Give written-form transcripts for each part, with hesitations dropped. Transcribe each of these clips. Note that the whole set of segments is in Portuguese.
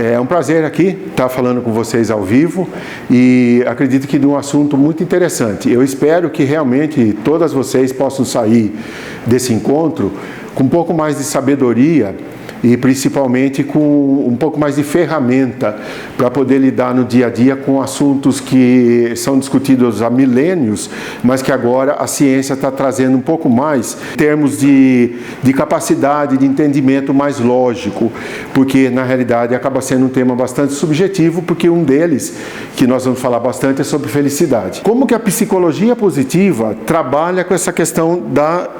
É um prazer aqui estar falando com vocês ao vivo e acredito que de um assunto muito interessante. Eu espero que realmente todas vocês possam sair desse encontro com um pouco mais de sabedoria e principalmente com um pouco mais de ferramenta para poder lidar no dia a dia com assuntos que são discutidos há milênios, mas que agora a ciência está trazendo um pouco mais em termos de capacidade de entendimento mais lógico, porque na realidade acaba sendo um tema bastante subjetivo, porque um deles, que nós vamos falar bastante, é sobre felicidade. Como que a psicologia positiva trabalha com essa questão da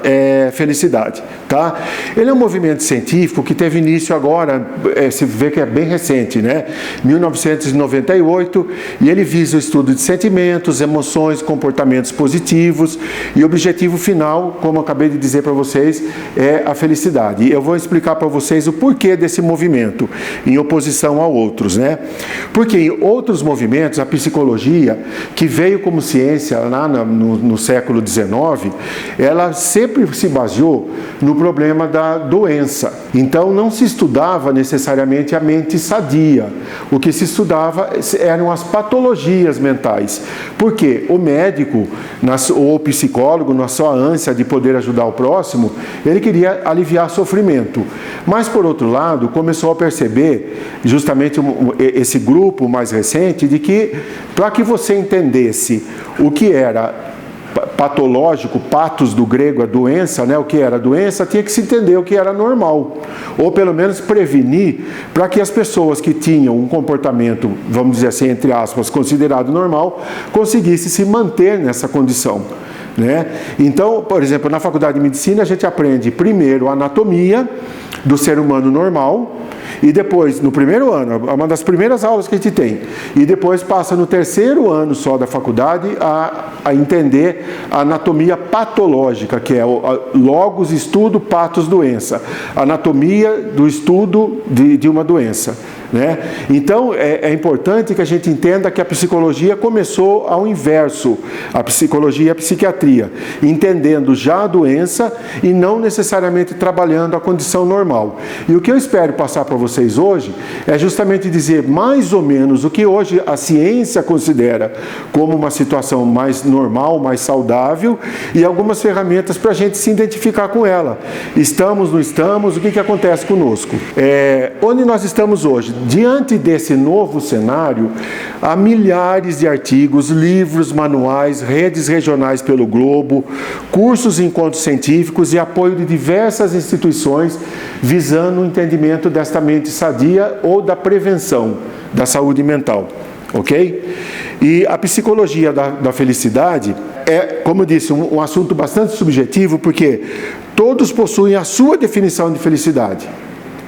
felicidade, tá? Ele é um movimento científico que teve início agora, se vê que é bem recente, né? 1998, e ele visa o estudo de sentimentos, emoções, comportamentos positivos, e o objetivo final, como eu acabei de dizer para vocês, é a felicidade. E eu vou explicar para vocês o porquê desse movimento, em oposição a outros, né? Porque em outros movimentos, a psicologia, que veio como ciência lá no século XIX, ela sempre se baseou no problema da doença. Então, não se estudava necessariamente a mente sadia. O que se estudava eram as patologias mentais. Porque o médico, ou o psicólogo, na sua ânsia de poder ajudar o próximo, ele queria aliviar sofrimento. Mas, por outro lado, começou a perceber, justamente esse grupo mais recente, de que, para que você entendesse o que era patológico, patos do grego, a doença, né? O que era doença, tinha que se entender o que era normal, ou pelo menos prevenir, para que as pessoas que tinham um comportamento, vamos dizer assim, entre aspas, considerado normal, conseguissem se manter nessa condição, né? Então, por exemplo, na faculdade de medicina a gente aprende primeiro a anatomia do ser humano normal, e depois, no primeiro ano, uma das primeiras aulas que a gente tem, e depois passa no terceiro ano só da faculdade a entender a anatomia patológica, que é o logos, estudo, patos, doença. Anatomia do estudo de uma doença, né? Então, é importante que a gente entenda que a psicologia começou ao inverso, a psicologia e a psiquiatria, entendendo já a doença e não necessariamente trabalhando a condição normal. E o que eu espero passar para vocês hoje é justamente dizer mais ou menos o que hoje a ciência considera como uma situação mais normal, mais saudável, e algumas ferramentas para a gente se identificar com ela. Estamos, não estamos, o que acontece conosco? Onde nós estamos hoje? Diante desse novo cenário, há milhares de artigos, livros, manuais, redes regionais pelo globo, cursos e encontros científicos e apoio de diversas instituições visando o entendimento desta mente sadia ou da prevenção da saúde mental, ok? E a psicologia da felicidade é, como eu disse, um assunto bastante subjetivo, porque todos possuem a sua definição de felicidade,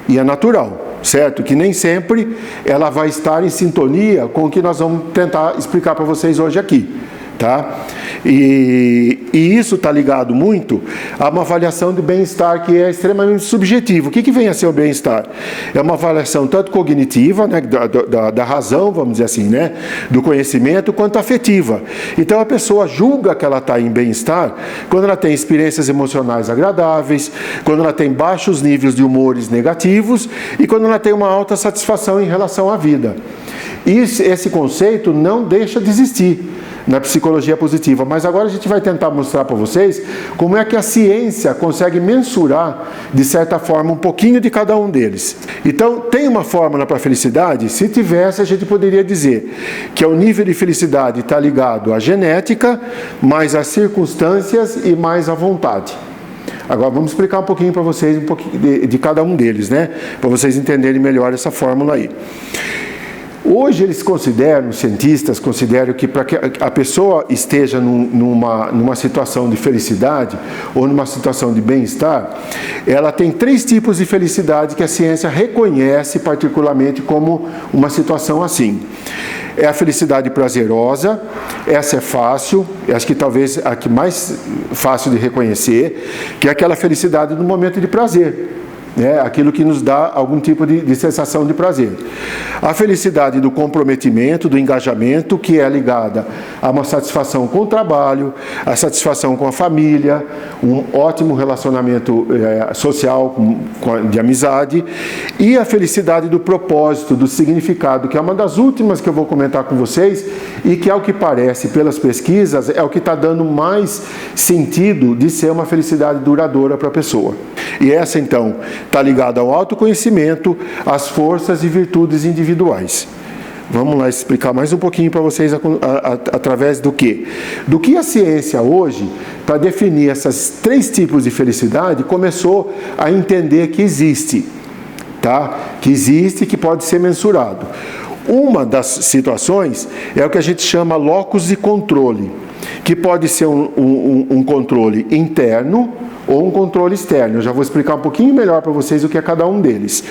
e é natural, certo? Que nem sempre ela vai estar em sintonia com o que nós vamos tentar explicar para vocês hoje aqui, tá? E isso está ligado muito a uma avaliação de bem-estar que é extremamente subjetivo. O que vem a ser o bem-estar? É uma avaliação tanto cognitiva, né, da razão, vamos dizer assim, né, do conhecimento, quanto afetiva. Então a pessoa julga que ela está em bem-estar quando ela tem experiências emocionais agradáveis, quando ela tem baixos níveis de humores negativos e quando ela tem uma alta satisfação em relação à vida. E esse conceito não deixa de existir na psicologia positiva, mas agora a gente vai tentar mostrar para vocês como é que a ciência consegue mensurar, de certa forma, um pouquinho de cada um deles. Então, tem uma fórmula para a felicidade? Se tivesse, a gente poderia dizer que o nível de felicidade está ligado à genética, mais às circunstâncias e mais à vontade. Agora, vamos explicar um pouquinho para vocês, um pouquinho de cada um deles, né? Para vocês entenderem melhor essa fórmula aí. Hoje eles consideram, os cientistas consideram que para que a pessoa esteja numa situação de felicidade ou numa situação de bem-estar, ela tem 3 tipos de felicidade que a ciência reconhece particularmente como uma situação assim. É a felicidade prazerosa, essa é fácil, acho que talvez a que mais fácil de reconhecer, que é aquela felicidade no momento de prazer. aquilo que nos dá algum tipo de sensação de prazer. A felicidade do comprometimento, do engajamento, que é ligada a uma satisfação com o trabalho, a satisfação com a família, um ótimo relacionamento social, de amizade, e a felicidade do propósito, do significado, que é uma das últimas que eu vou comentar com vocês e que, ao que parece, pelas pesquisas, é o que está dando mais sentido de ser uma felicidade duradoura para a pessoa. E essa, então, está ligada ao autoconhecimento, às forças e virtudes individuais. Vamos lá explicar mais um pouquinho para vocês através do quê? Do que a ciência hoje, para definir esses 3 tipos de felicidade, começou a entender que existe, tá? Que existe, que pode ser mensurado. Uma das situações é o que a gente chama locus de controle, que pode ser um controle interno ou um controle externo. Eu já vou explicar um pouquinho melhor para vocês o que é cada um deles.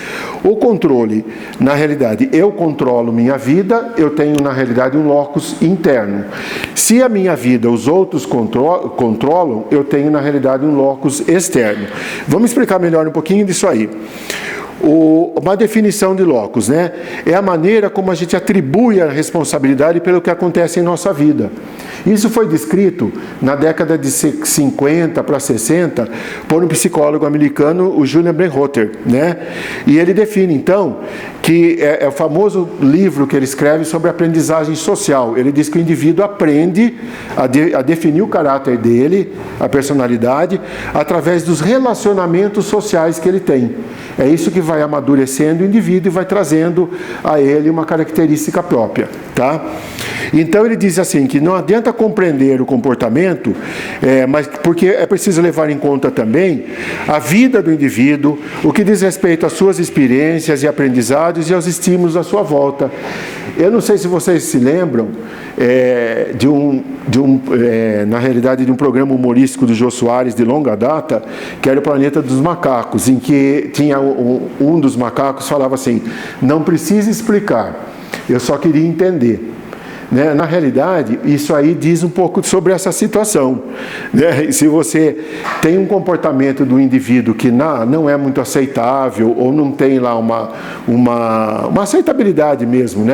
O controle, na realidade, eu controlo minha vida, eu tenho, na realidade, um locus interno. Se a minha vida os outros controlam, eu tenho, na realidade, um locus externo. Vamos explicar melhor um pouquinho disso aí. Uma definição de locus, é a maneira como a gente atribui a responsabilidade pelo que acontece em nossa vida. Isso foi descrito na década de 50 para 60 por um psicólogo americano, o Julian Brenhotter, E ele define, então, que é o famoso livro que ele escreve sobre aprendizagem social. Ele diz que o indivíduo aprende a definir o caráter dele, a personalidade, através dos relacionamentos sociais que ele tem. É isso que vai amadurecendo o indivíduo e vai trazendo a ele uma característica própria, tá? Então ele diz assim, que não adianta compreender o comportamento, mas porque é preciso levar em conta também a vida do indivíduo, o que diz respeito às suas experiências e aprendizados e aos estímulos à sua volta. Eu não sei se vocês se lembram na realidade, de um programa humorístico do Jô Soares de longa data, que era o Planeta dos Macacos, em que tinha um dos macacos falava assim: não precisa explicar, eu só queria entender. Na realidade, isso aí diz um pouco sobre essa situação. Se você tem um comportamento do indivíduo que não é muito aceitável, ou não tem lá uma aceitabilidade mesmo,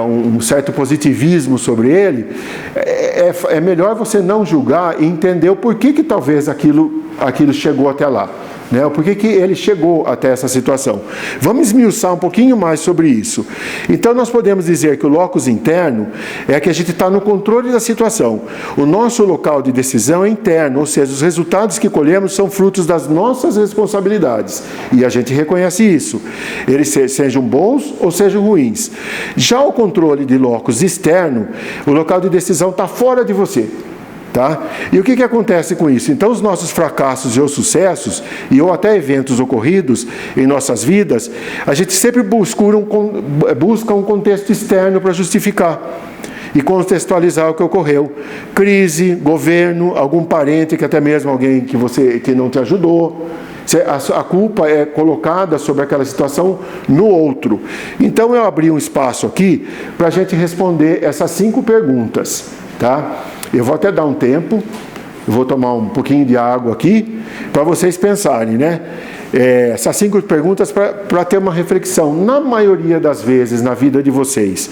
um certo positivismo sobre ele, é melhor você não julgar e entender o porquê que talvez aquilo chegou até lá. Por que ele chegou até essa situação? Vamos esmiuçar um pouquinho mais sobre isso. Então, nós podemos dizer que o locus interno é que a gente está no controle da situação. O nosso local de decisão é interno, ou seja, os resultados que colhemos são frutos das nossas responsabilidades. E a gente reconhece isso. Eles sejam bons ou sejam ruins. Já o controle de locus externo, o local de decisão está fora de você. Tá? E o que acontece com isso? Então, os nossos fracassos ou sucessos, ou até eventos ocorridos em nossas vidas, a gente sempre busca um contexto externo para justificar e contextualizar o que ocorreu. Crise, governo, algum parente, que até mesmo alguém que não te ajudou. A culpa é colocada sobre aquela situação no outro. Então, eu abri um espaço aqui para a gente responder essas 5 perguntas. Tá? Eu vou até dar um tempo, eu vou tomar um pouquinho de água aqui, para vocês pensarem, essas 5 perguntas para ter uma reflexão. Na maioria das vezes na vida de vocês,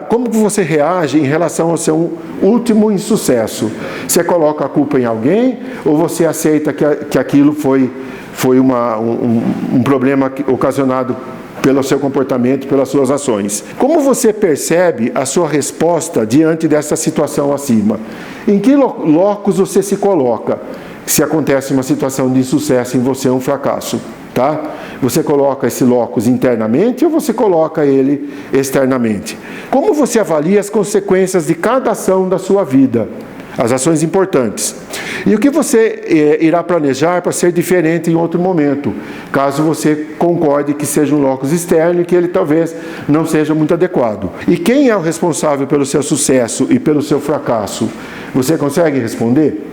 como você reage em relação ao seu último insucesso? Você coloca a culpa em alguém ou você aceita que aquilo foi um problema ocasionado pelo seu comportamento, pelas suas ações? Como você percebe a sua resposta diante dessa situação acima? Em que locus você se coloca se acontece uma situação de insucesso em você, um fracasso? Tá? Você coloca esse locus internamente ou você coloca ele externamente? Como você avalia as consequências de cada ação da sua vida? As ações importantes. E o que você irá planejar para ser diferente em outro momento, caso você concorde que seja um locus externo e que ele talvez não seja muito adequado. E quem é o responsável pelo seu sucesso e pelo seu fracasso? Você consegue responder?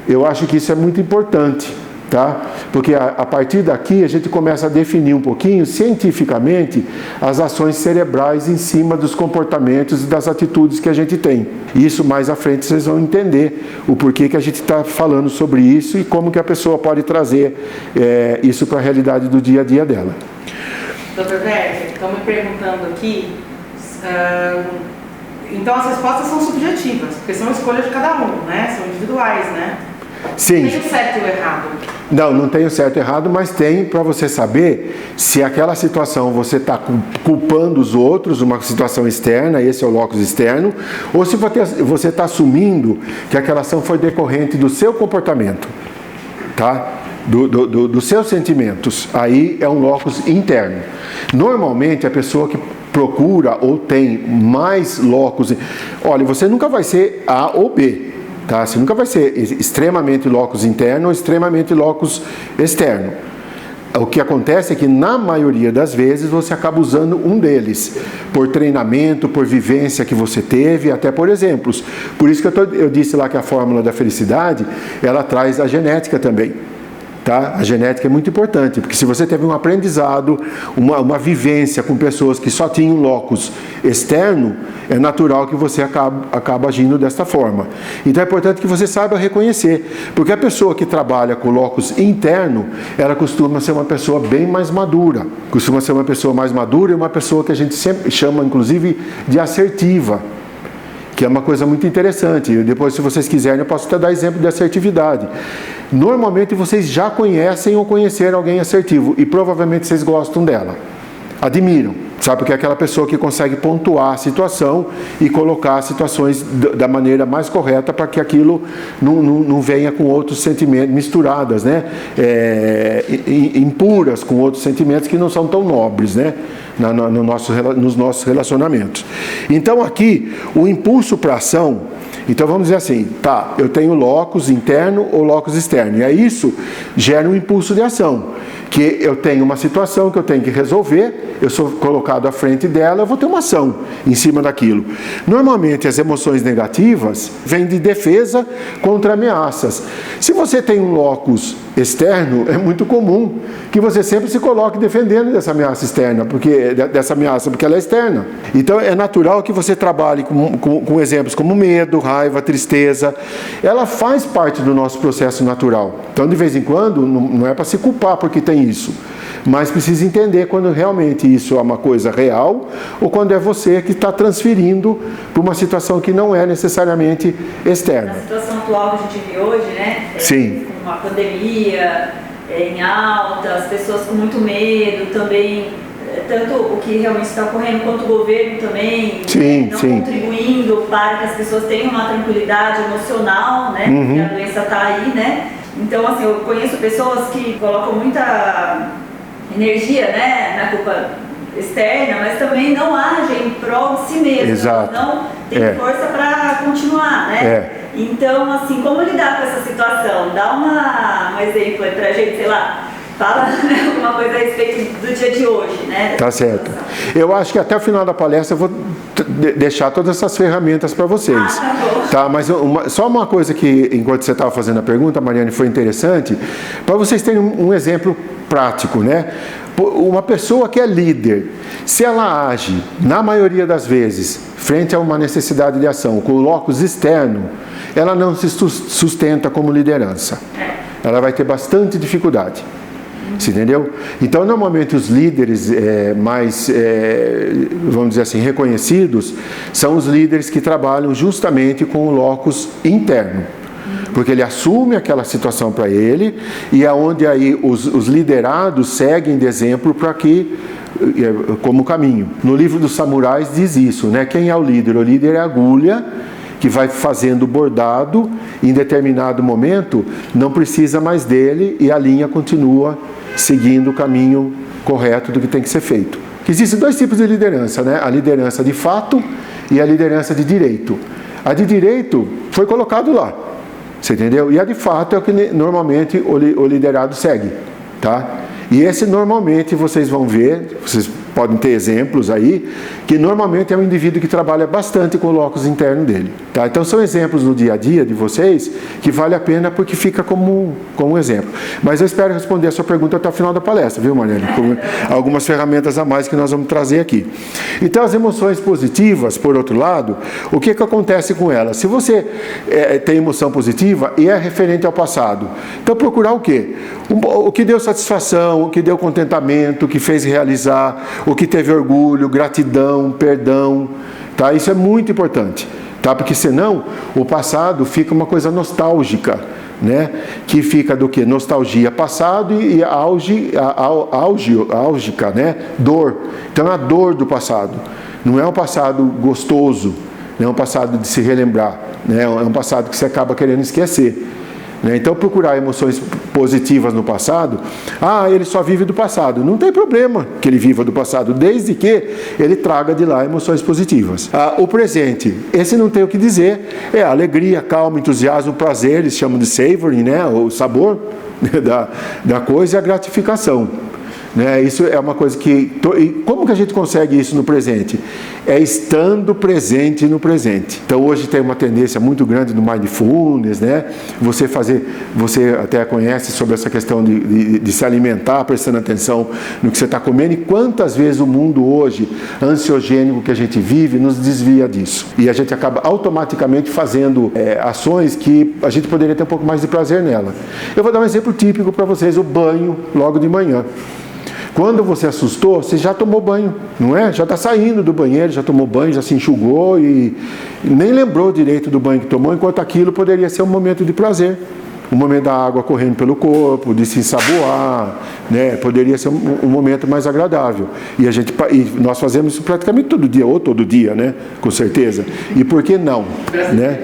Eu acho que isso é muito importante. Tá? Porque a partir daqui a gente começa a definir um pouquinho, cientificamente, as ações cerebrais em cima dos comportamentos e das atitudes que a gente tem. Isso mais à frente vocês vão entender o porquê que a gente está falando sobre isso e como que a pessoa pode trazer isso para a realidade do dia a dia dela. Dr. Werther, estão me perguntando aqui, então as respostas são subjetivas, porque são escolhas de cada um, né? São individuais, né? Sim. Não tem o certo e o errado. Não tem o certo e errado, mas tem para você saber se aquela situação você está culpando os outros, uma situação externa, esse é o locus externo, ou se você está assumindo que aquela ação foi decorrente do seu comportamento, tá? Dos seus sentimentos. Aí é um locus interno. Normalmente a pessoa que procura ou tem mais locus, olha, você nunca vai ser A ou B. Tá? Você nunca vai ser extremamente locus interno ou extremamente locus externo. O que acontece é que, na maioria das vezes, você acaba usando um deles, por treinamento, por vivência que você teve, até por exemplos. Por isso que eu disse lá que a fórmula da felicidade, ela traz a genética também. Tá? A genética é muito importante, porque se você teve um aprendizado, uma vivência com pessoas que só tinham locus externo, é natural que você acaba agindo desta forma. Então é importante que você saiba reconhecer, porque a pessoa que trabalha com locus interno, ela costuma ser uma pessoa bem mais madura. Costuma ser uma pessoa mais madura e uma pessoa que a gente sempre chama, inclusive, de assertiva, que é uma coisa muito interessante. Depois, se vocês quiserem, eu posso até dar exemplo de assertividade. Normalmente vocês já conhecem ou conheceram alguém assertivo e provavelmente vocês gostam dela, admiram, sabe? Porque é aquela pessoa que consegue pontuar a situação e colocar as situações da maneira mais correta para que aquilo não venha com outros sentimentos misturadas, né? Impuras com outros sentimentos que não são tão nobres, né? Nos nossos relacionamentos. Então aqui, o impulso para ação, então vamos dizer assim, tá, eu tenho locus interno ou locus externo, e aí isso gera um impulso de ação, que eu tenho uma situação que eu tenho que resolver, eu sou colocado à frente dela, eu vou ter uma ação em cima daquilo. Normalmente as emoções negativas vêm de defesa contra ameaças. Se você tem um locus externo, é muito comum que você sempre se coloque defendendo dessa ameaça externa, porque ela é externa. Então é natural que você trabalhe com exemplos como medo, raiva, tristeza. Ela faz parte do nosso processo natural. Então, de vez em quando, não é para se culpar porque tem isso, mas precisa entender quando realmente isso é uma coisa real ou quando é você que está transferindo para uma situação que não é necessariamente externa. Na situação atual que a gente vive hoje, né? Sim. Com a pandemia em alta, as pessoas com muito medo também, tanto o que realmente está ocorrendo quanto o governo também, sim, não sim, contribuindo para que as pessoas tenham uma tranquilidade emocional, né? Porque a doença está aí, né? Então, assim, eu conheço pessoas que colocam muita energia, né, na culpa externa, mas também não agem em prol de si mesmo. Exato. Não tem força para continuar, né? Então, assim, como lidar com essa situação? Dá um exemplo aí pra gente, sei lá, fala, né, alguma coisa a respeito do dia de hoje, né? Tá certo. Eu acho que até o final da palestra eu vou deixar todas essas ferramentas para vocês. Tá? Mas só uma coisa que, enquanto você estava fazendo a pergunta, Mariane, foi interessante, para vocês terem um exemplo prático, né? Uma pessoa que é líder, se ela age, na maioria das vezes, frente a uma necessidade de ação, com o locus externo, ela não se sustenta como liderança. Ela vai ter bastante dificuldade. Você entendeu? Então, normalmente, os líderes mais, vamos dizer assim, reconhecidos, são os líderes que trabalham justamente com o locus interno. Porque ele assume aquela situação para ele e é onde aí os liderados seguem de exemplo para que, como caminho. No livro dos samurais diz isso, né? Quem é o líder? O líder é a agulha que vai fazendo bordado, em determinado momento não precisa mais dele e a linha continua seguindo o caminho correto do que tem que ser feito. Existem dois tipos de liderança, né? A liderança de fato e a liderança de direito. A de direito foi colocado lá, você entendeu? E a de fato é o que normalmente o liderado segue, tá? E esse normalmente vocês vão ver, vocês podem ter exemplos aí, que normalmente é um indivíduo que trabalha bastante com o locus interno dele. Tá? Então são exemplos no dia a dia de vocês que vale a pena porque fica como um exemplo. Mas eu espero responder a sua pergunta até o final da palestra, viu, Mariane? Com algumas ferramentas a mais que nós vamos trazer aqui. Então as emoções positivas, por outro lado, o que acontece com elas? Se você tem emoção positiva e é referente ao passado, então procurar o quê? O que deu satisfação, o que deu contentamento, o que fez realizar, o que teve orgulho, gratidão, perdão, tá? Isso é muito importante, tá? Porque senão o passado fica uma coisa nostálgica, né? Que fica do que? Nostalgia passado e álgica, né? Dor. Então é a dor do passado. Não é um passado gostoso, não é um passado de se relembrar, né? É um passado que você acaba querendo esquecer. Então procurar emoções positivas no passado, ele só vive do passado, não tem problema que ele viva do passado, desde que ele traga de lá emoções positivas. O presente, esse não tem o que dizer, é alegria, calma, entusiasmo, prazer, eles chamam de savoring, né? O sabor da coisa e a gratificação. Isso é uma coisa que... E como que a gente consegue isso no presente? É estando presente no presente. Então hoje tem uma tendência muito grande do mindfulness, né? Você até conhece sobre essa questão de se alimentar, prestando atenção no que você está comendo, e quantas vezes o mundo hoje, ansiogênico que a gente vive, nos desvia disso. E a gente acaba automaticamente fazendo ações que a gente poderia ter um pouco mais de prazer nela. Eu vou dar um exemplo típico para vocês, o banho logo de manhã. Quando você assustou, você já tomou banho, não é? Já está saindo do banheiro, já tomou banho, já se enxugou e nem lembrou direito do banho que tomou, enquanto aquilo poderia ser um momento de prazer. Um momento da água correndo pelo corpo, de se ensaboar, né? Poderia ser um momento mais agradável. E nós fazemos isso praticamente todo dia, ou todo dia, né? Com certeza. E por que não? Né?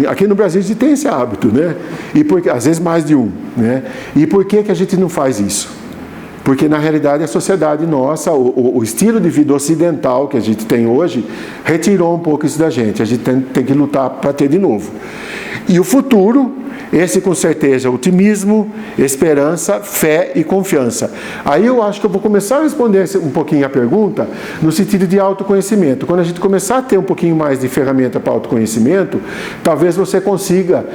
Aqui no Brasil a gente tem esse hábito, né? Às vezes mais de um. Né? E por que a gente não faz isso? Porque, na realidade, a sociedade nossa, o estilo de vida ocidental que a gente tem hoje, retirou um pouco isso da gente. A gente tem que lutar para ter de novo. E o futuro, esse com certeza, otimismo, esperança, fé e confiança. Aí eu acho que eu vou começar a responder um pouquinho a pergunta no sentido de autoconhecimento. Quando a gente começar a ter um pouquinho mais de ferramenta para autoconhecimento, talvez você consiga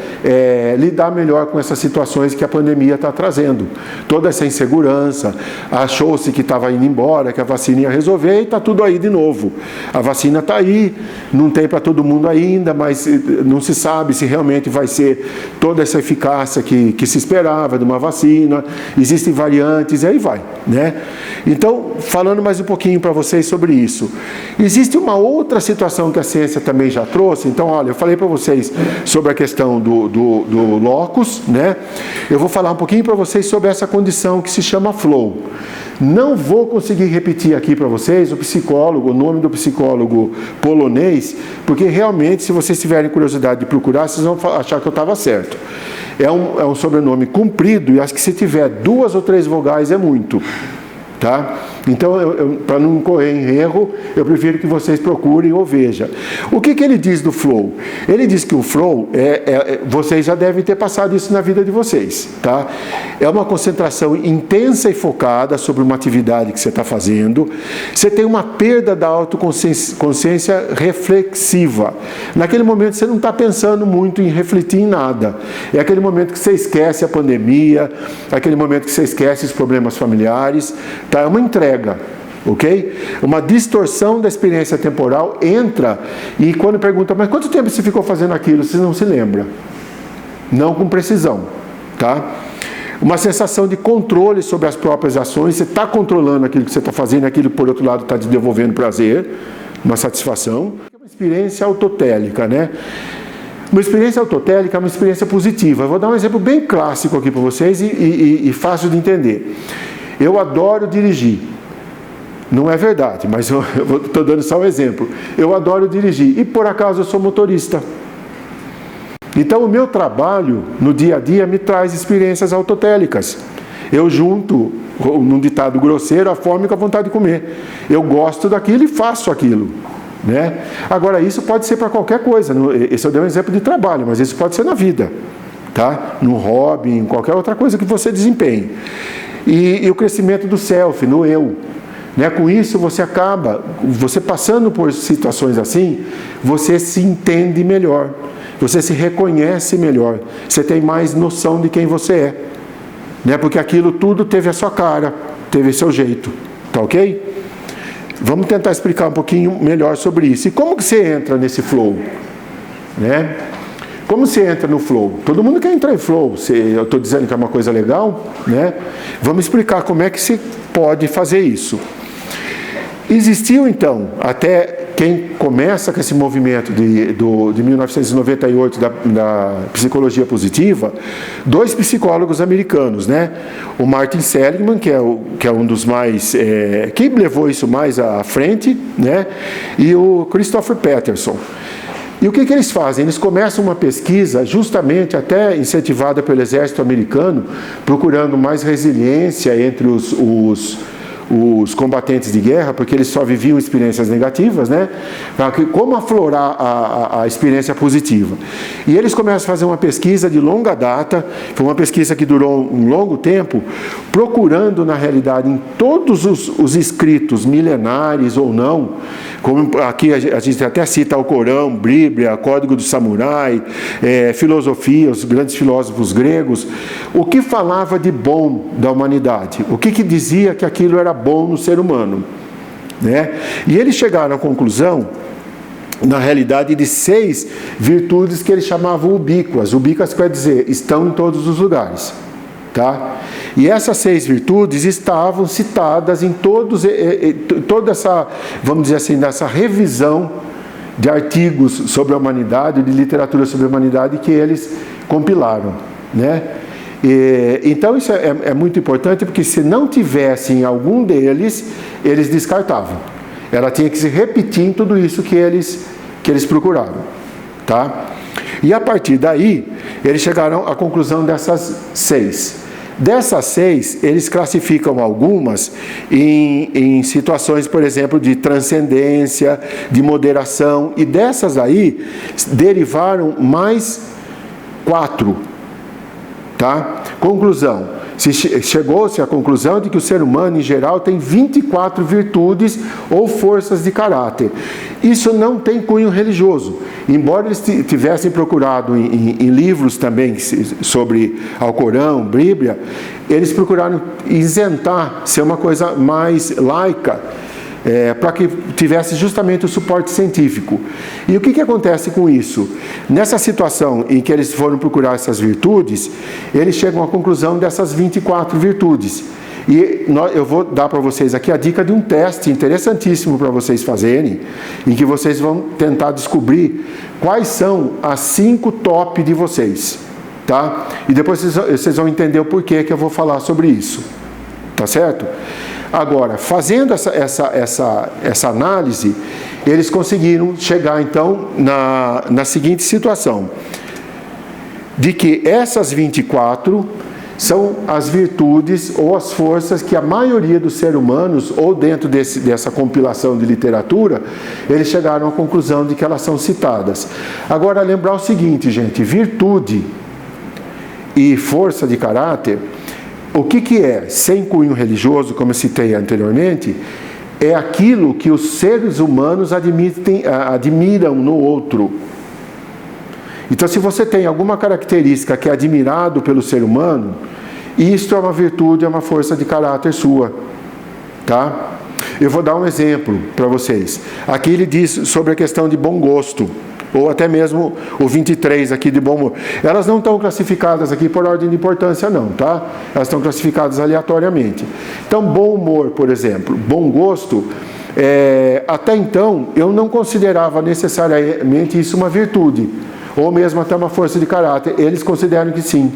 lidar melhor com essas situações que a pandemia está trazendo. Toda essa insegurança, achou-se que estava indo embora, que a vacina ia resolver e está tudo aí de novo. A vacina está aí, não tem para todo mundo ainda, mas não se sabe se realmente vai ser toda essa eficácia que se esperava de uma vacina, existem variantes, e aí vai, né? Então, falando mais um pouquinho para vocês sobre isso. Existe uma outra situação que a ciência também já trouxe. Então, olha, eu falei para vocês sobre a questão do locus, né? Eu vou falar um pouquinho para vocês sobre essa condição que se chama flow. Não vou conseguir repetir aqui para vocês o nome do psicólogo polonês, porque realmente, se vocês tiverem curiosidade de procurar, vocês vão achar que eu estava certo. É um sobrenome comprido e acho que se tiver 2 ou 3 vogais é muito. Tá? Então, para não correr em erro, eu prefiro que vocês procurem ou vejam. O que ele diz do flow? Ele diz que o flow, vocês já devem ter passado isso na vida de vocês. Tá? É uma concentração intensa e focada sobre uma atividade que você está fazendo. Você tem uma perda da autoconsciência reflexiva. Naquele momento você não está pensando muito em refletir em nada. É aquele momento que você esquece a pandemia, aquele momento que você esquece os problemas familiares. Tá? É uma entrega, ok? Uma distorção da experiência temporal entra e quando pergunta, mas quanto tempo você ficou fazendo aquilo? Você não se lembra. Não com precisão, tá? Uma sensação de controle sobre as próprias ações, você está controlando aquilo que você está fazendo, aquilo que por outro lado está te devolvendo prazer, uma satisfação. É uma experiência autotélica, né? Uma experiência autotélica é uma experiência positiva. Eu vou dar um exemplo bem clássico aqui para vocês e fácil de entender. Eu adoro dirigir. Não é verdade, mas eu estou dando só um exemplo. Eu adoro dirigir e por acaso eu sou motorista. Então o meu trabalho no dia a dia me traz experiências autotélicas. Eu junto, num ditado grosseiro, a fome com a vontade de comer. Eu gosto daquilo e faço aquilo. Né? Agora isso pode ser para qualquer coisa. Esse eu dei um exemplo de trabalho, mas isso pode ser na vida. Tá? No hobby, em qualquer outra coisa que você desempenhe. E o crescimento do self, no eu. Né? Com isso você passando por situações assim, você se entende melhor, você se reconhece melhor, você tem mais noção de quem você é. Né? Porque aquilo tudo teve a sua cara, teve seu jeito. Tá ok? Vamos tentar explicar um pouquinho melhor sobre isso. E como que você entra nesse flow? Né? Como você entra no flow? Todo mundo quer entrar em flow. Eu estou dizendo que é uma coisa legal, né? Vamos explicar como é que se pode fazer isso. Existiu, então, até quem começa com esse movimento de 1998 da psicologia positiva, 2 psicólogos americanos, né? O Martin Seligman, que é um dos mais... quem levou isso mais à frente, né? E o Christopher Peterson. E o que eles fazem? Eles começam uma pesquisa, justamente até incentivada pelo exército americano, procurando mais resiliência entre os combatentes de guerra, porque eles só viviam experiências negativas, né? Como aflorar a experiência positiva. E eles começam a fazer uma pesquisa de longa data, foi uma pesquisa que durou um longo tempo, procurando, na realidade, em todos os escritos milenares ou não, como aqui a gente até cita o Corão, Bíblia, Código do Samurai, filosofia, os grandes filósofos gregos, o que falava de bom da humanidade, o que dizia que aquilo era bom no ser humano, né? E eles chegaram à conclusão, na realidade, de 6 virtudes que eles chamavam ubíquas. Ubíquas quer dizer, estão em todos os lugares, tá? E essas 6 virtudes estavam citadas em toda essa, vamos dizer assim, nessa revisão de artigos sobre a humanidade, de literatura sobre a humanidade que eles compilaram, né? Então isso é muito importante, porque se não tivessem algum deles, eles descartavam. Ela tinha que se repetir em tudo isso que eles procuraram, tá? E a partir daí, eles chegaram à conclusão dessas 6. Dessas 6, eles classificam algumas em situações, por exemplo, de transcendência, de moderação, e dessas aí derivaram mais 4. Tá? Conclusão. Chegou-se à conclusão de que o ser humano, em geral, tem 24 virtudes ou forças de caráter. Isso não tem cunho religioso. Embora eles tivessem procurado em livros também sobre Alcorão, Bíblia, eles procuraram isentar, ser uma coisa mais laica, para que tivesse justamente o suporte científico. E o que acontece com isso? Nessa situação em que eles foram procurar essas virtudes, eles chegam à conclusão dessas 24 virtudes. E eu vou dar para vocês aqui a dica de um teste interessantíssimo para vocês fazerem, em que vocês vão tentar descobrir quais são as 5 top de vocês, tá? E depois vocês vão entender o porquê que eu vou falar sobre isso, tá certo? Agora, fazendo essa análise, eles conseguiram chegar, então, na seguinte situação, de que essas 24 são as virtudes ou as forças que a maioria dos seres humanos, ou dentro dessa compilação de literatura, eles chegaram à conclusão de que elas são citadas. Agora, lembrar o seguinte, gente, virtude e força de caráter, o que é? Sem cunho religioso, como eu citei anteriormente, é aquilo que os seres humanos admiram no outro. Então, se você tem alguma característica que é admirado pelo ser humano, isto é uma virtude, é uma força de caráter sua, tá? Eu vou dar um exemplo para vocês. Aqui ele diz sobre a questão de bom gosto, ou até mesmo o 23 aqui de bom humor. Elas não estão classificadas aqui por ordem de importância não, tá? Elas estão classificadas aleatoriamente. Então, bom humor, por exemplo, bom gosto, até então eu não considerava necessariamente isso uma virtude, ou mesmo até uma força de caráter. Eles consideram que sim,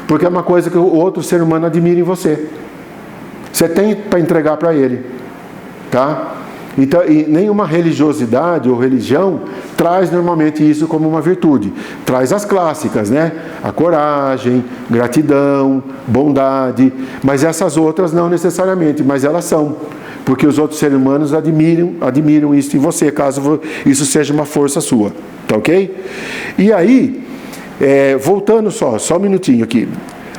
porque é uma coisa que o outro ser humano admira em você. Você tem para entregar para ele, tá? Então, e nenhuma religiosidade ou religião traz normalmente isso como uma virtude. Traz as clássicas, né? A coragem, gratidão, bondade, mas essas outras não necessariamente, mas elas são, porque os outros seres humanos admiram isso em você, caso isso seja uma força sua, tá ok? E aí, voltando só um minutinho aqui.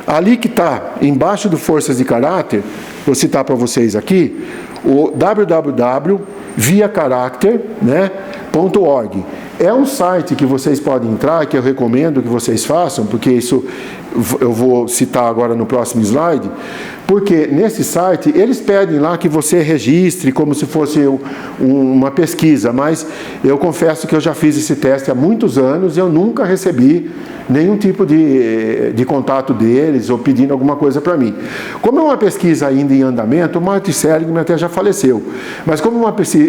Ali que está, embaixo do Forças de Caráter, vou citar para vocês aqui, o www.viacaracter.org. É um site que vocês podem entrar, que eu recomendo que vocês façam, porque isso eu vou citar agora no próximo slide, porque nesse site eles pedem lá que você registre como se fosse uma pesquisa, mas eu confesso que eu já fiz esse teste há muitos anos e eu nunca recebi nenhum tipo de contato deles ou pedindo alguma coisa para mim. Como é uma pesquisa ainda em andamento, o Martin Seligman até já faleceu, mas como é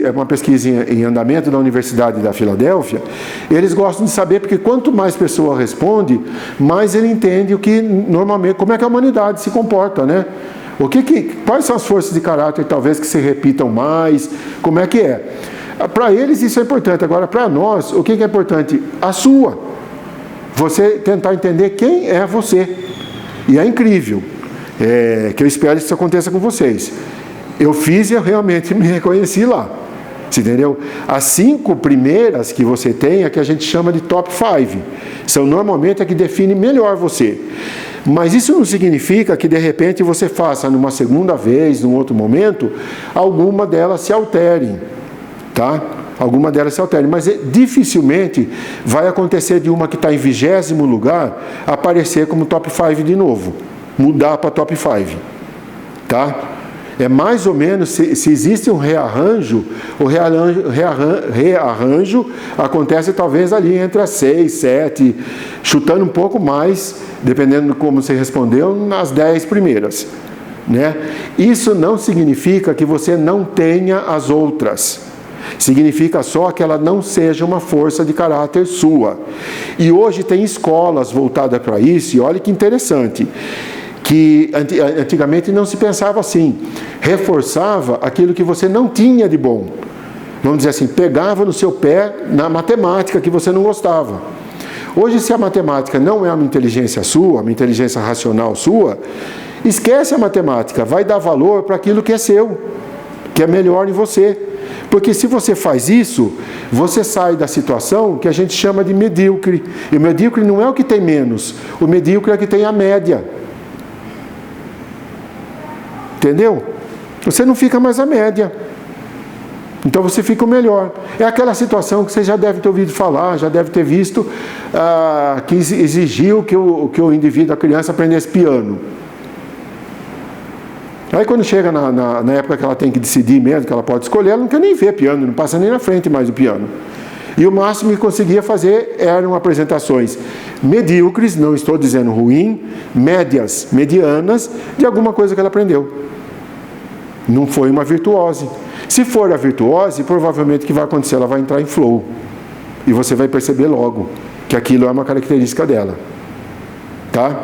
uma pesquisa em andamento da Universidade da Filadélfia, eles gostam de saber, porque quanto mais pessoa responde, mais ele entende o que normalmente, como é que a humanidade se comporta, né? Quais são as forças de caráter talvez que se repitam mais, como é que é? Para eles isso é importante. Agora, para nós, o que é importante? A sua. Você tentar entender quem é você. E é incrível, que eu espero que isso aconteça com vocês. Eu fiz e eu realmente me reconheci lá. Você entendeu? As 5 primeiras que você tem é que a gente chama de top 5. São normalmente a que define melhor você. Mas isso não significa que de repente você faça numa segunda vez, num outro momento, alguma delas se alterem. Tá? Alguma delas se alterem. Mas dificilmente vai acontecer de uma que está em 20º lugar aparecer como top 5 de novo. Mudar para top 5. Tá? É mais ou menos, se existe um rearranjo, o rearranjo acontece talvez ali entre as 6, 7, chutando um pouco mais, dependendo de como você respondeu, nas 10 primeiras. Né? Isso não significa que você não tenha as outras. Significa só que ela não seja uma força de caráter sua. E hoje tem escolas voltadas para isso, e olha que interessante, que antigamente não se pensava assim, reforçava aquilo que você não tinha de bom. Vamos dizer assim, pegava no seu pé na matemática que você não gostava. Hoje, se a matemática não é uma inteligência sua, uma inteligência racional sua, esquece a matemática, vai dar valor para aquilo que é seu, que é melhor em você. Porque se você faz isso, você sai da situação que a gente chama de medíocre. E o medíocre não é o que tem menos, o medíocre é o que tem a média. Entendeu? Você não fica mais a média. Então você fica o melhor. É aquela situação que você já deve ter ouvido falar, já deve ter visto, que exigiu que o indivíduo, a criança, aprendesse piano. Aí quando chega na época que ela tem que decidir mesmo, que ela pode escolher, ela não quer nem ver piano, não passa nem na frente mais do piano. E o máximo que conseguia fazer eram apresentações medíocres, não estou dizendo ruim, médias, medianas, de alguma coisa que ela aprendeu. Não foi uma virtuose. Se for a virtuose, provavelmente o que vai acontecer? Ela vai entrar em flow. E você vai perceber logo que aquilo é uma característica dela. Tá?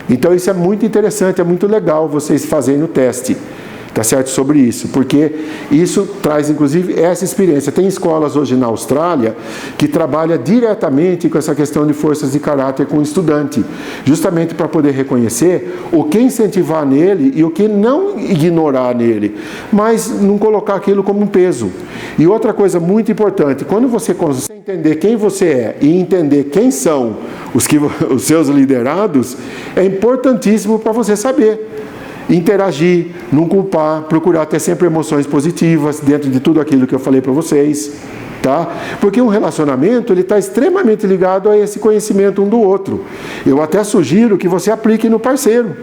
Então isso é muito interessante, é muito legal vocês fazerem o teste. Tá certo? Sobre isso, porque isso traz inclusive essa experiência. Tem escolas hoje na Austrália que trabalham diretamente com essa questão de forças de caráter com o estudante, justamente para poder reconhecer o que incentivar nele e o que não ignorar nele, mas não colocar aquilo como um peso. E outra coisa muito importante, quando você consegue entender quem você é e entender quem são os seus liderados, é importantíssimo para você saber interagir, não culpar, procurar ter sempre emoções positivas dentro de tudo aquilo que eu falei para vocês, tá? Porque um relacionamento, ele está extremamente ligado a esse conhecimento um do outro. Eu até sugiro que você aplique no parceiro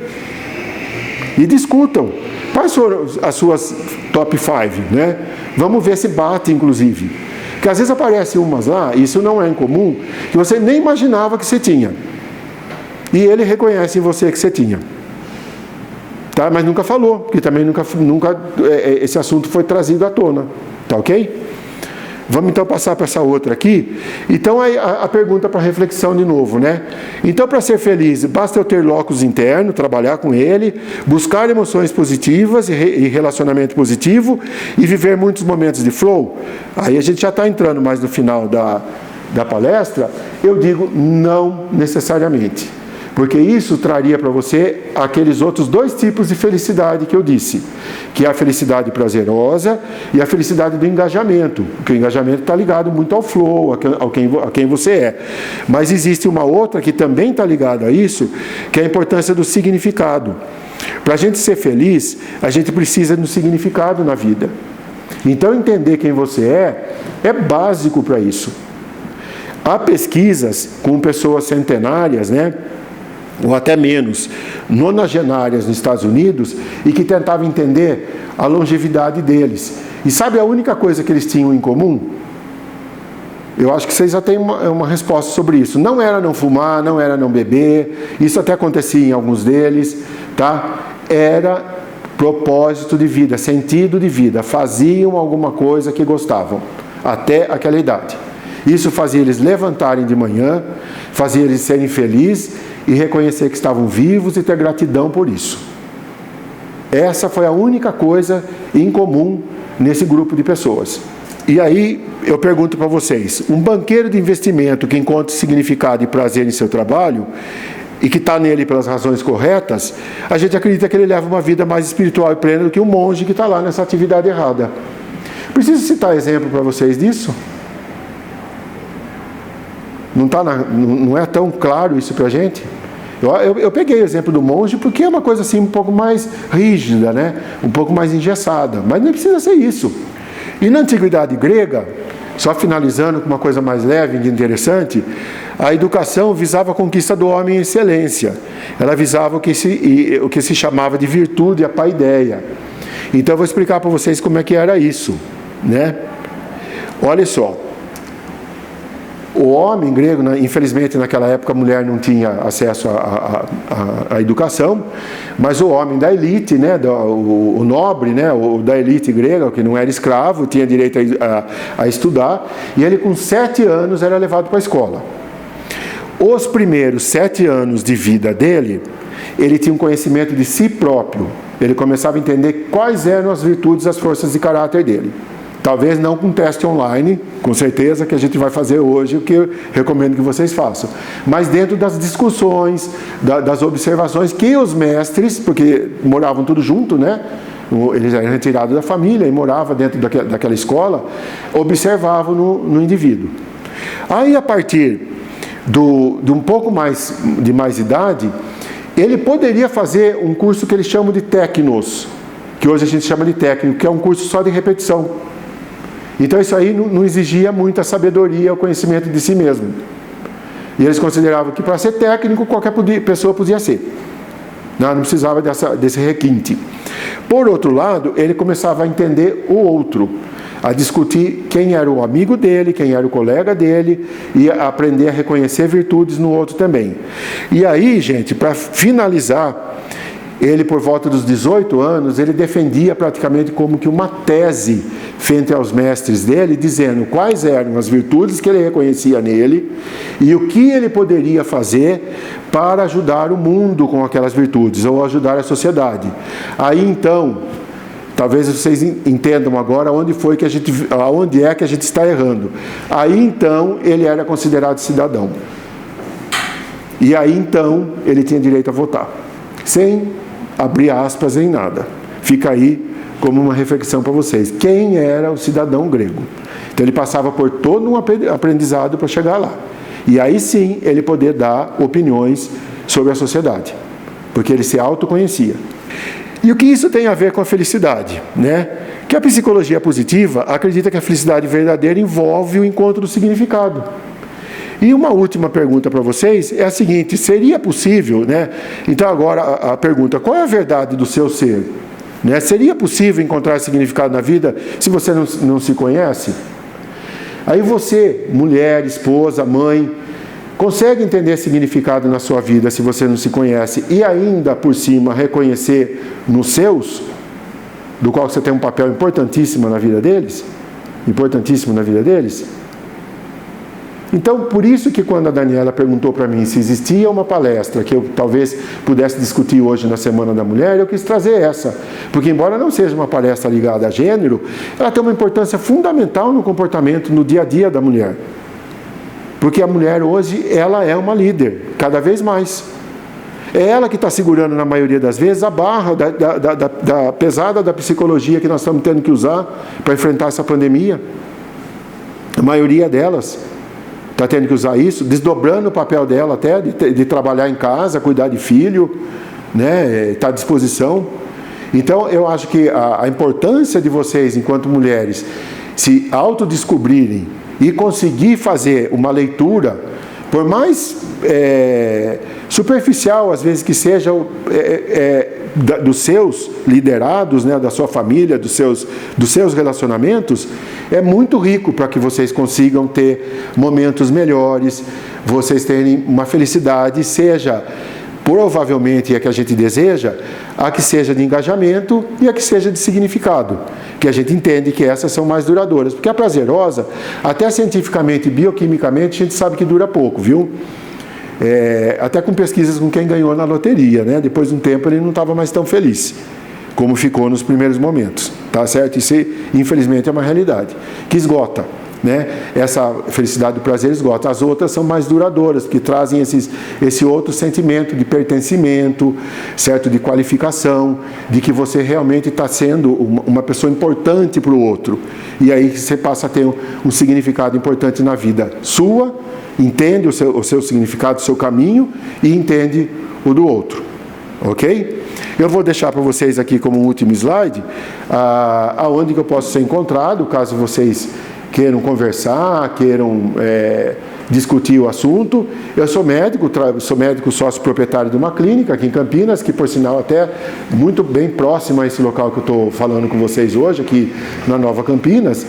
e discutam quais foram as suas top 5, né? Vamos ver se bate, inclusive. Porque às vezes aparecem umas lá, e isso não é incomum, que você nem imaginava que você tinha. E ele reconhece em você que você tinha. Tá? Mas nunca falou, porque também nunca esse assunto foi trazido à tona. Tá ok? Vamos então passar para essa outra aqui. Então a pergunta para reflexão de novo, né? Então, para ser feliz, basta eu ter locus interno, trabalhar com ele, buscar emoções positivas e relacionamento positivo e viver muitos momentos de flow? Aí a gente já está entrando mais no final da palestra. Eu digo não necessariamente. Porque isso traria para você aqueles outros dois tipos de felicidade que eu disse, que é a felicidade prazerosa e a felicidade do engajamento, porque o engajamento está ligado muito ao flow, a quem você é. Mas existe uma outra que também está ligada a isso, que é a importância do significado. Para a gente ser feliz, a gente precisa de um significado na vida. Então, entender quem você é básico para isso. Há pesquisas com pessoas centenárias, né, ou até menos, nonagenárias nos Estados Unidos, e que tentavam entender a longevidade deles. E sabe a única coisa que eles tinham em comum? Eu acho que vocês já têm uma resposta sobre isso. Não era não fumar, não era não beber, isso até acontecia em alguns deles, tá? Era propósito de vida, sentido de vida. Faziam alguma coisa que gostavam, até aquela idade. Isso fazia eles levantarem de manhã, fazia eles serem felizes e reconhecer que estavam vivos e ter gratidão por isso. Essa foi a única coisa em comum nesse grupo de pessoas. E aí eu pergunto para vocês, um banqueiro de investimento que encontra significado e prazer em seu trabalho e que está nele pelas razões corretas, a gente acredita que ele leva uma vida mais espiritual e plena do que um monge que está lá nessa atividade errada. Preciso citar exemplo para vocês disso? Não é tão claro isso para a gente? Eu peguei o exemplo do monge porque é uma coisa assim um pouco mais rígida, né? Um pouco mais engessada, mas não precisa ser isso. E na antiguidade grega, só finalizando com uma coisa mais leve e interessante, a educação visava a conquista do homem em excelência. Ela visava o que se chamava de virtude, a paideia. Então eu vou explicar para vocês como é que era isso, né? Olha só. O homem grego, infelizmente naquela época a mulher não tinha acesso à educação, mas o homem da elite, né, o nobre, né, o da elite grega, que não era escravo, tinha direito a estudar, e ele com 7 anos era levado para a escola. Os primeiros 7 anos de vida dele, ele tinha um conhecimento de si próprio, ele começava a entender quais eram as virtudes e as forças de caráter dele. Talvez não com teste online, com certeza que a gente vai fazer hoje, o que eu recomendo que vocês façam. Mas dentro das discussões, das observações que os mestres, porque moravam tudo junto, né? Eles eram retirados da família e moravam dentro daquela escola, observavam no indivíduo. Aí, a partir de um pouco de mais idade, ele poderia fazer um curso que eles chamam de técnicos, que hoje a gente chama de técnico, que é um curso só de repetição. Então isso aí não exigia muita sabedoria ou conhecimento de si mesmo. E eles consideravam que para ser técnico qualquer pessoa podia ser. Não precisava desse requinte. Por outro lado, ele começava a entender o outro, a discutir quem era o amigo dele, quem era o colega dele, e a aprender a reconhecer virtudes no outro também. E aí, gente, para finalizar, ele, por volta dos 18 anos, ele defendia praticamente como que uma tese frente aos mestres dele, dizendo quais eram as virtudes que ele reconhecia nele e o que ele poderia fazer para ajudar o mundo com aquelas virtudes, ou ajudar a sociedade. Aí, então, talvez vocês entendam agora onde é que a gente está errando. Aí, então, ele era considerado cidadão. E aí, então, ele tinha direito a votar. Sem abrir aspas em nada. Fica aí como uma reflexão para vocês. Quem era o cidadão grego? Então ele passava por todo um aprendizado para chegar lá. E aí sim ele poder dar opiniões sobre a sociedade. Porque ele se autoconhecia. E o que isso tem a ver com a felicidade, né? Que a psicologia positiva acredita que a felicidade verdadeira envolve o encontro do significado. E uma última pergunta para vocês é a seguinte: seria possível, né? Então agora a pergunta: qual é a verdade do seu ser? Né? Seria possível encontrar significado na vida se você não se conhece? Aí você, mulher, esposa, mãe, consegue entender significado na sua vida se você não se conhece e ainda por cima reconhecer nos seus, do qual você tem um papel importantíssimo na vida deles? Importantíssimo na vida deles? Então, por isso que quando a Daniela perguntou para mim se existia uma palestra que eu talvez pudesse discutir hoje na Semana da Mulher, eu quis trazer essa. Porque embora não seja uma palestra ligada a gênero, ela tem uma importância fundamental no comportamento, no dia a dia da mulher. Porque a mulher hoje, ela é uma líder, cada vez mais. É ela que está segurando, na maioria das vezes, a barra da pesada da psicologia que nós estamos tendo que usar para enfrentar essa pandemia. A maioria delas está tendo que usar isso, desdobrando o papel dela até de trabalhar em casa, cuidar de filho, né, estar à disposição. Então, eu acho que a importância de vocês, enquanto mulheres, se autodescobrirem e conseguir fazer uma leitura, por mais superficial, às vezes, que seja dos seus liderados, né, da sua família, dos seus relacionamentos, é muito rico para que vocês consigam ter momentos melhores, vocês terem uma felicidade, seja provavelmente a que a gente deseja, a que seja de engajamento e a que seja de significado, que a gente entende que essas são mais duradouras, porque a prazerosa, até cientificamente e bioquimicamente, a gente sabe que dura pouco, viu? Até com pesquisas com quem ganhou na loteria, né? Depois de um tempo ele não estava mais tão feliz como ficou nos primeiros momentos, tá certo? Isso, infelizmente, é uma realidade que esgota, né? Essa felicidade do prazer esgota. As outras são mais duradouras, que trazem esse outro sentimento de pertencimento, certo? De qualificação, de que você realmente está sendo uma pessoa importante para o outro. E aí você passa a ter um significado importante na vida sua, entende o seu significado, o seu caminho e entende o do outro. Ok? Eu vou deixar para vocês aqui como um último slide aonde que eu posso ser encontrado, caso vocês queiram conversar, queiram discutir o assunto. Eu sou médico sócio proprietário de uma clínica aqui em Campinas, que por sinal até muito bem próximo a esse local que eu estou falando com vocês hoje, aqui na Nova Campinas.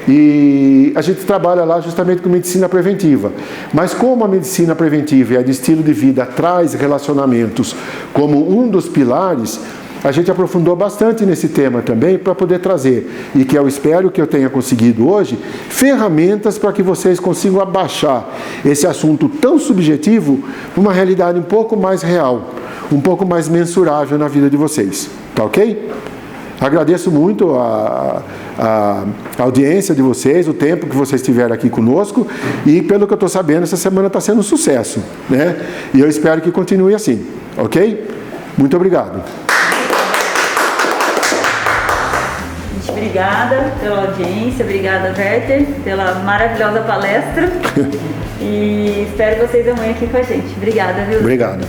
E a gente trabalha lá justamente com medicina preventiva. Mas como a medicina preventiva e a de estilo de vida traz relacionamentos como um dos pilares, a gente aprofundou bastante nesse tema também para poder trazer, e que eu espero que eu tenha conseguido hoje, ferramentas para que vocês consigam abaixar esse assunto tão subjetivo para uma realidade um pouco mais real, um pouco mais mensurável na vida de vocês. Tá ok? Agradeço muito a audiência de vocês, o tempo que vocês tiveram aqui conosco, e pelo que eu estou sabendo, essa semana está sendo um sucesso, né? E eu espero que continue assim, ok? Muito obrigado. Obrigada pela audiência, obrigada, Werther, pela maravilhosa palestra e espero vocês amanhã aqui com a gente. Obrigada, viu? Obrigado.